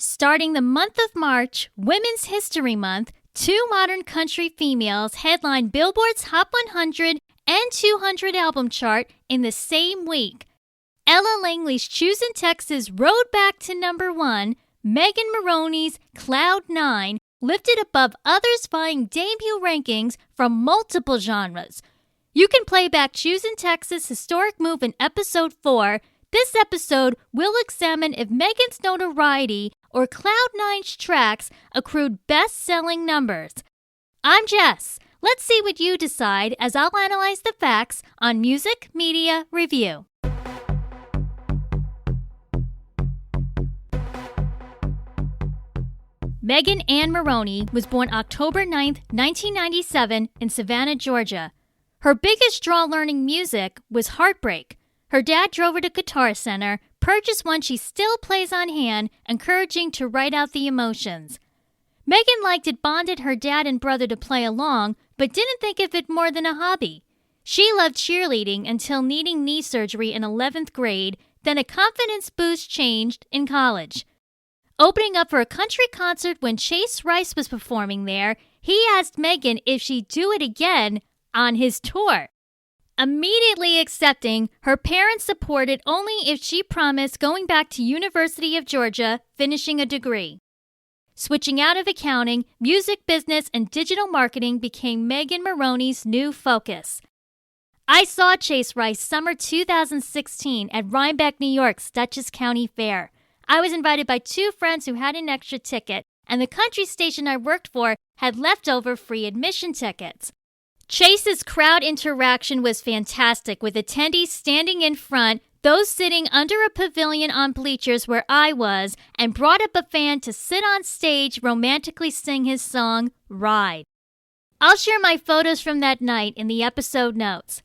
Starting the month of March, Women's History Month, two modern country females headlined Billboard's Hot 100 and 200 album chart in the same week. Ella Langley's Choosing Texas rode back to number 1. Megan Moroney's Cloud 9 lifted above others vying debut rankings from multiple genres. You can play back Choosing Texas' historic move in Episode 4. This episode will examine if Megan's notoriety or Cloud9's tracks accrued best-selling numbers. I'm Jess. Let's see what you decide as I'll analyze the facts on Music Media Review. Megan Ann Moroney was born October 9, 1997 in Savannah, Georgia. Her biggest draw learning music was Heartbreak. Her dad drove her to Guitar Center, purchased one she still plays on hand, encouraging to write out the emotions. Megan liked it bonded her dad and brother to play along, but didn't think of it more than a hobby. She loved cheerleading until needing knee surgery in 11th grade, then a confidence boost changed in college. Opening up for a country concert when Chase Rice was performing there, he asked Megan if she'd do it again on his tour. Immediately accepting, her parents supported only if she promised going back to University of Georgia, finishing a degree. Switching out of accounting, music business and digital marketing became Megan Moroney's new focus. I saw Chase Rice summer 2016 at Rhinebeck, New York's Dutchess County Fair. I was invited by two friends who had an extra ticket, and the country station I worked for had leftover free admission tickets. Chase's crowd interaction was fantastic, with attendees standing in front, those sitting under a pavilion on bleachers where I was, and brought up a fan to sit on stage romantically sing his song, Ride. I'll share my photos from that night in the episode notes.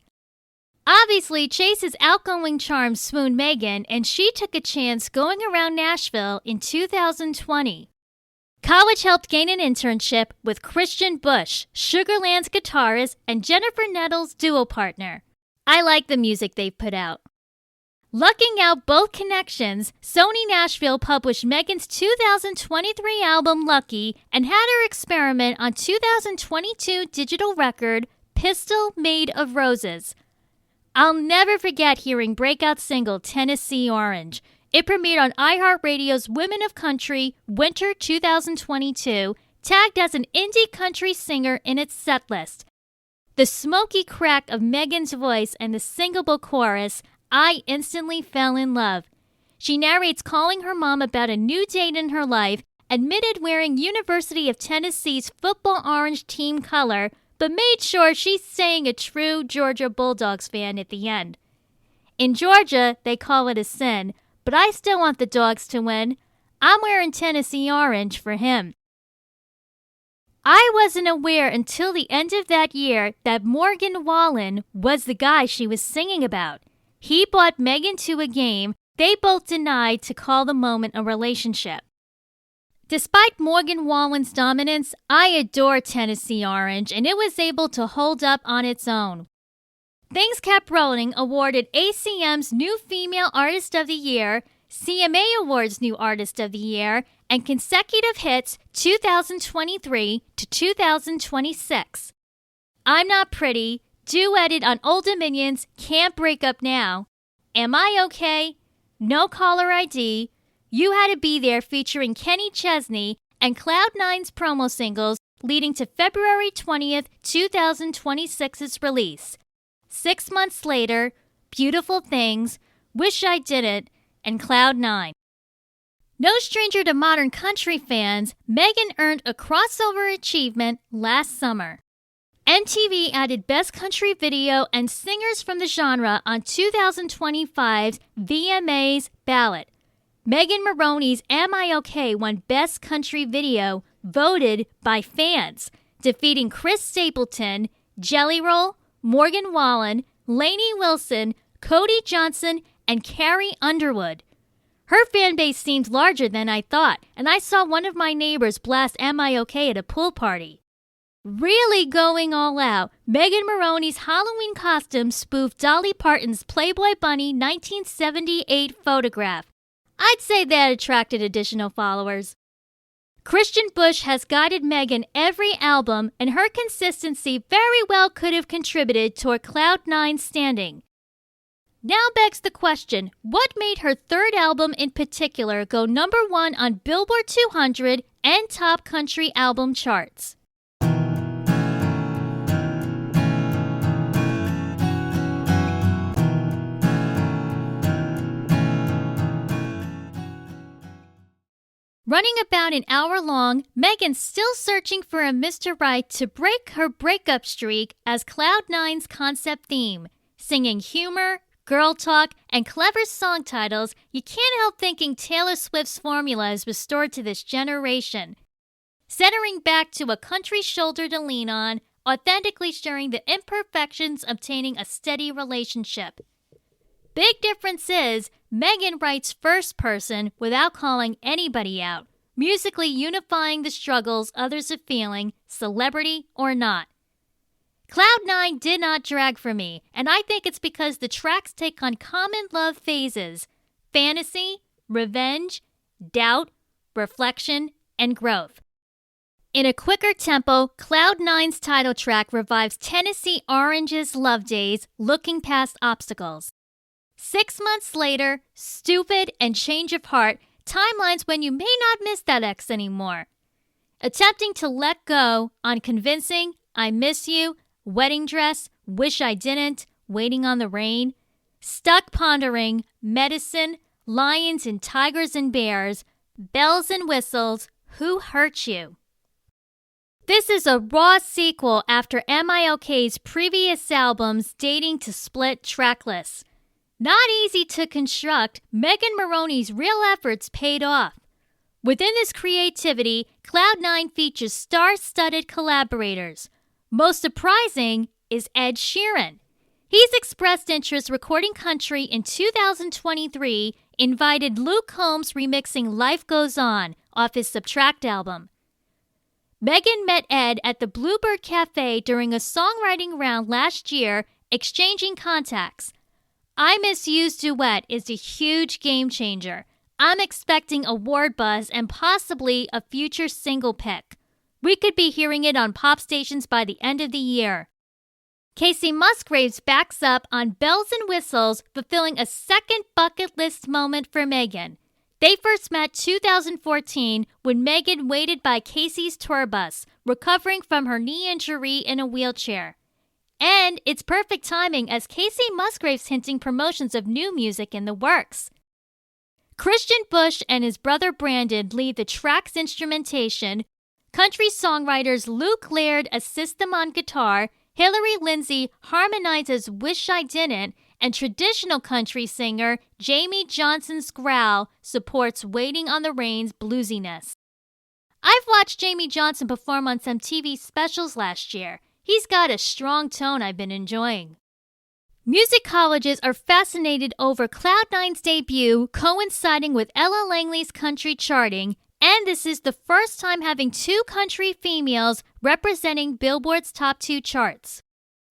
Obviously, Chase's outgoing charm swooned Megan, and she took a chance going around Nashville in 2020. College helped gain an internship with Christian Bush, Sugarland's guitarist and Jennifer Nettles' duo partner. I like the music they've put out. Lucking out both connections, Sony Nashville published Megan's 2023 album Lucky and had her experiment on 2022 digital record Pistol Made of Roses. I'll never forget hearing breakout single Tennessee Orange. It premiered on iHeartRadio's Women of Country Winter 2022, tagged as an indie country singer in its setlist. The smoky crack of Megan's voice and the singable chorus, I instantly fell in love. She narrates calling her mom about a new date in her life, admitted wearing University of Tennessee's football orange team color, but made sure she's staying a true Georgia Bulldogs fan at the end. In Georgia, they call it a sin, but I still want the Dogs to win. I'm wearing Tennessee Orange for him. I wasn't aware until the end of that year that Morgan Wallen was the guy she was singing about. He brought Megan to a game. They both denied to call the moment a relationship. Despite Morgan Wallen's dominance, I adore Tennessee Orange, and it was able to hold up on its own. Things Kept Rolling awarded ACM's New Female Artist of the Year, CMA Awards New Artist of the Year, and Consecutive Hits 2023 to 2026. I'm Not Pretty, duetted on Old Dominion's Can't Break Up Now, Am I Okay, No Caller ID, You Had to Be There featuring Kenny Chesney, and Cloud9's promo singles leading to February 20th, 2026's release. 6 months later, Beautiful Things, Wish I Didn't, and Cloud9. No stranger to modern country fans, Megan earned a crossover achievement last summer. MTV added Best Country Video and Singers from the Genre on 2025's VMA's ballot. Megan Moroney's Am I Okay won Best Country Video, voted by fans, defeating Chris Stapleton, Jelly Roll, Morgan Wallen, Lainey Wilson, Cody Johnson, and Carrie Underwood. Her fan base seemed larger than I thought, and I saw one of my neighbors blast Am I Okay at a pool party. Really going all out, Megan Moroney's Halloween costume spoofed Dolly Parton's Playboy Bunny 1978 photograph. I'd say that attracted additional followers. Christian Bush has guided Megan every album, and her consistency very well could have contributed toward Cloud9's standing. Now begs the question, what made her third album in particular go #1 on Billboard 200 and top country album charts? Running about an hour long, Megan's still searching for a Mr. Right to break her breakup streak as Cloud9's concept theme. Singing humor, girl talk, and clever song titles, you can't help thinking Taylor Swift's formula is restored to this generation. Centering back to a country shoulder to lean on, authentically sharing the imperfections obtaining a steady relationship. Big difference is, Megan writes first person without calling anybody out, musically unifying the struggles others are feeling, celebrity or not. Cloud9 did not drag for me, and I think it's because the tracks take on common love phases: fantasy, revenge, doubt, reflection, and growth. In a quicker tempo, Cloud9's title track revives Tennessee Orange's love days, looking past obstacles. 6 months later, Stupid and Change of Heart, timelines when you may not miss that ex anymore. Attempting to let go on Convincing, I Miss You, Wedding Dress, Wish I Didn't, Waiting on the Rain, Stuck Pondering, Medicine, Lions and Tigers and Bears, Bells and Whistles, Who Hurt You? This is a raw sequel after MILK's previous albums dating to split track lists. Not easy to construct, Megan Moroney's real efforts paid off. Within this creativity, Cloud9 features star-studded collaborators. Most surprising is Ed Sheeran. He's expressed interest recording country in 2023, invited Luke Combs remixing Life Goes On off his Subtract album. Megan met Ed at the Bluebird Cafe during a songwriting round last year, exchanging contacts. I Miss You's duet is a huge game changer. I'm expecting a word buzz and possibly a future single pick. We could be hearing it on pop stations by the end of the year. Casey Musgraves backs up on Bells and Whistles, fulfilling a second bucket list moment for Megan. They first met 2014 when Megan waited by Casey's tour bus, recovering from her knee injury in a wheelchair. And it's perfect timing as Casey Musgraves hinting promotions of new music in the works. Christian Bush and his brother Brandon lead the track's instrumentation. Country songwriters Luke Laird assist them on guitar, Hillary Lindsey harmonizes Wish I Didn't, and traditional country singer Jamie Johnson's growl supports Waiting on the Rain's bluesiness. I've watched Jamie Johnson perform on some TV specials last year. He's got a strong tone I've been enjoying. Music colleges are fascinated over Cloud9's debut coinciding with Ella Langley's country charting, and this is the first time having two country females representing Billboard's top 2 charts.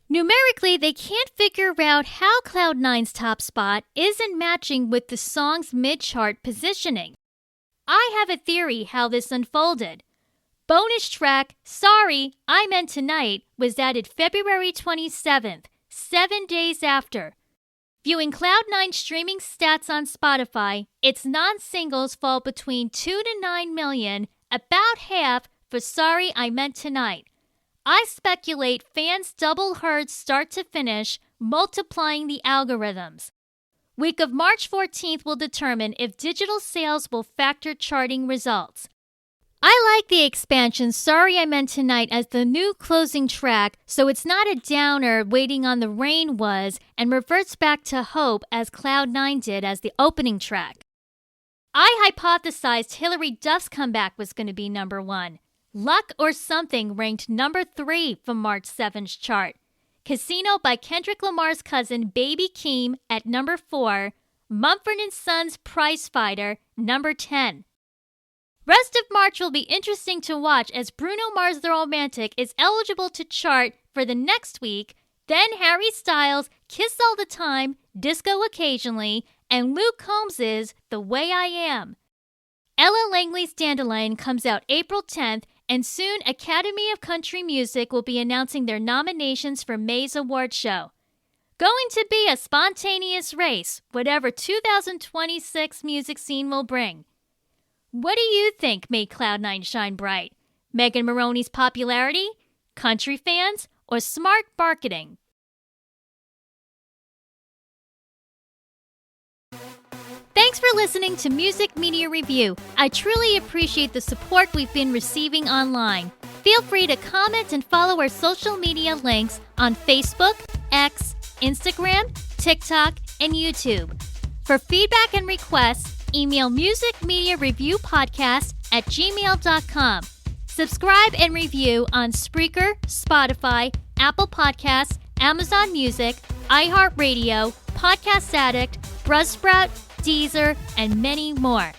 Numerically, they can't figure out how Cloud9's top spot isn't matching with the song's mid-chart positioning. I have a theory how this unfolded. Bonus track, Sorry, I Meant Tonight, was added February 27th, 7 days after. Viewing Cloud9 streaming stats on Spotify, its non-singles fall between 2 to 9 million, about half for Sorry, I Meant Tonight. I speculate fans double heard start to finish, multiplying the algorithms. Week of March 14th will determine if digital sales will factor charting results. I like the expansion Sorry I Meant Tonight as the new closing track, so it's not a downer Waiting on the Rain was, and reverts back to Hope as Cloud9 did as the opening track. I hypothesized Hilary Duff's comeback was going to be #1. Luck or Something ranked #3 from March 7th's chart. Casino by Kendrick Lamar's cousin Baby Keem at #4. Mumford & Sons Prize Fighter, #10. Rest of March will be interesting to watch as Bruno Mars The Romantic is eligible to chart for the next week, then Harry Styles' Kiss All the Time, Disco Occasionally, and Luke Combs's The Way I Am. Ella Langley's Dandelion comes out April 10th, and soon Academy of Country Music will be announcing their nominations for May's award show. Going to be a spontaneous race, whatever 2026 music scene will bring. What do you think made Cloud9 shine bright? Megan Moroney's popularity, country fans, or smart marketing? Thanks for listening to Music Media Review. I truly appreciate the support we've been receiving online. Feel free to comment and follow our social media links on Facebook, X, Instagram, TikTok, and YouTube. For feedback and requests, email musicmediareviewpodcast@gmail.com. Subscribe and review on Spreaker, Spotify, Apple Podcasts, Amazon Music, iHeartRadio, Podcast Addict, Buzzsprout, Deezer, and many more.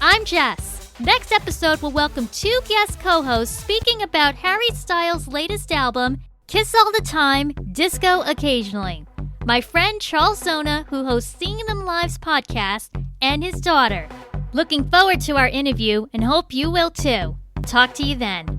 I'm Jess. Next episode will welcome two guest co-hosts speaking about Harry Styles' latest album, Kiss All the Time, Disco Occasionally. My friend Charles Zona, who hosts Singing Them Live's podcast, and his daughter. Looking forward to our interview and hope you will too. Talk to you then.